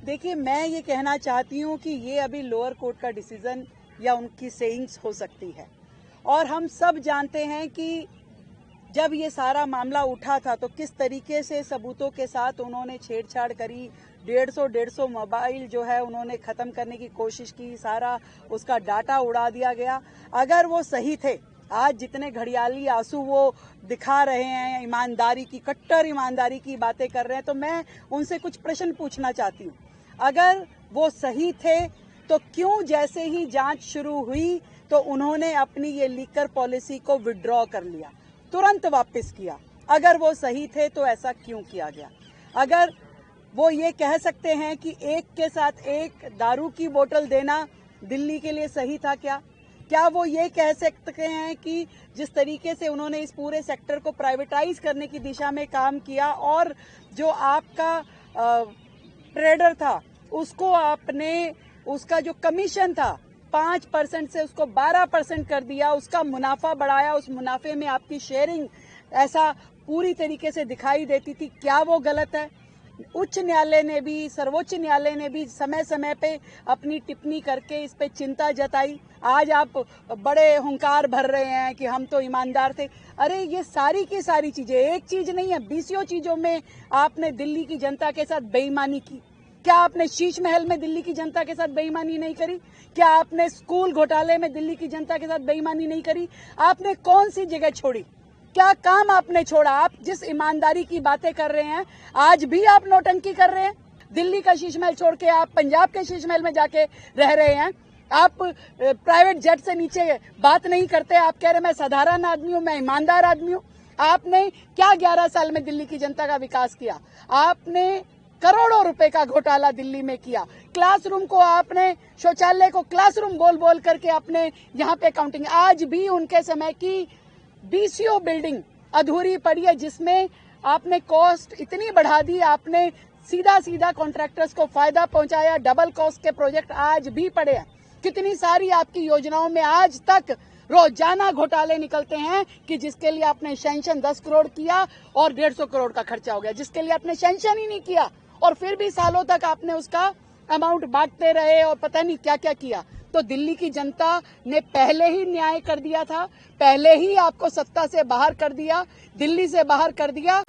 देखिए, मैं ये कहना चाहती हूँ कि ये अभी लोअर कोर्ट का डिसीजन या उनकी सेइंग्स हो सकती है। और हम सब जानते हैं कि जब ये सारा मामला उठा था तो किस तरीके से सबूतों के साथ उन्होंने छेड़छाड़ करी। 150 मोबाइल जो है उन्होंने ख़त्म करने की कोशिश की, सारा उसका डाटा उड़ा दिया गया। अगर वो सही थे, आज जितने घड़ियाली आंसू वो दिखा रहे हैं, ईमानदारी की, कट्टर ईमानदारी की बातें कर रहे हैं, तो मैं उनसे कुछ प्रश्न पूछना चाहती हूँ। अगर वो सही थे तो क्यों जैसे ही जांच शुरू हुई तो उन्होंने अपनी ये लीकर पॉलिसी को विड्रॉ कर लिया, तुरंत वापस किया? अगर वो सही थे तो ऐसा क्यों किया गया? अगर वो ये कह सकते हैं कि एक के साथ एक दारू की बोतल देना दिल्ली के लिए सही था क्या वो ये कह सकते हैं कि जिस तरीके से उन्होंने इस पूरे सेक्टर को प्राइवेटाइज करने की दिशा में काम किया और जो आपका ट्रेडर था उसको आपने, उसका जो कमीशन था 5% से उसको 12% कर दिया, उसका मुनाफा बढ़ाया, उस मुनाफे में आपकी शेयरिंग ऐसा पूरी तरीके से दिखाई देती थी? क्या वो गलत है? उच्च न्यायालय ने भी, सर्वोच्च न्यायालय ने भी समय समय पे अपनी टिप्पणी करके इस पे चिंता जताई। आज आप बड़े हुंकार भर रहे हैं कि हम तो ईमानदार थे। अरे ये सारी की सारी चीजें, एक चीज नहीं है, 20 चीजों में आपने दिल्ली की जनता के साथ बेईमानी की। क्या आपने शीश महल में दिल्ली की जनता के साथ बेईमानी नहीं करी? क्या आपने स्कूल घोटाले में दिल्ली की जनता के साथ बेईमानी नहीं करी? आपने कौन सी जगह छोड़ी? क्या काम आपने छोड़ा? आप जिस ईमानदारी की बातें कर रहे हैं, आज भी आप नौटंकी कर रहे हैं। दिल्ली का शीश महल छोड़ के आप पंजाब के शीश महल में जाके रह रहे हैं। आप प्राइवेट जेट से नीचे बात नहीं करते। आप कह रहे मैं साधारण आदमी हूँ, मैं ईमानदार आदमी हूँ। आपने क्या 11 साल में दिल्ली की जनता का विकास किया? आपने करोड़ों रुपए का घोटाला दिल्ली में किया। क्लासरूम को आपने, शौचालय को क्लासरूम बोल बोल करके आपने यहाँ पे काउंटिंग। आज भी उनके समय की बीसीओ बिल्डिंग अधूरी पड़ी है, जिसमें आपने कॉस्ट इतनी बढ़ा दी, आपने सीधा सीधा कॉन्ट्रैक्टर्स को फायदा पहुंचाया। डबल कॉस्ट के प्रोजेक्ट आज भी पड़े हैं। कितनी सारी आपकी योजनाओं में आज तक रोजाना घोटाले निकलते हैं कि जिसके लिए आपने सैंक्शन 10 करोड़ किया और 150 करोड़ का खर्चा हो गया, जिसके लिए आपने सैंक्शन ही नहीं किया और फिर भी सालों तक आपने उसका अमाउंट बांटते रहे और पता नहीं क्या क्या किया। तो दिल्ली की जनता ने पहले ही न्याय कर दिया था, पहले ही आपको सत्ता से बाहर कर दिया, दिल्ली से बाहर कर दिया।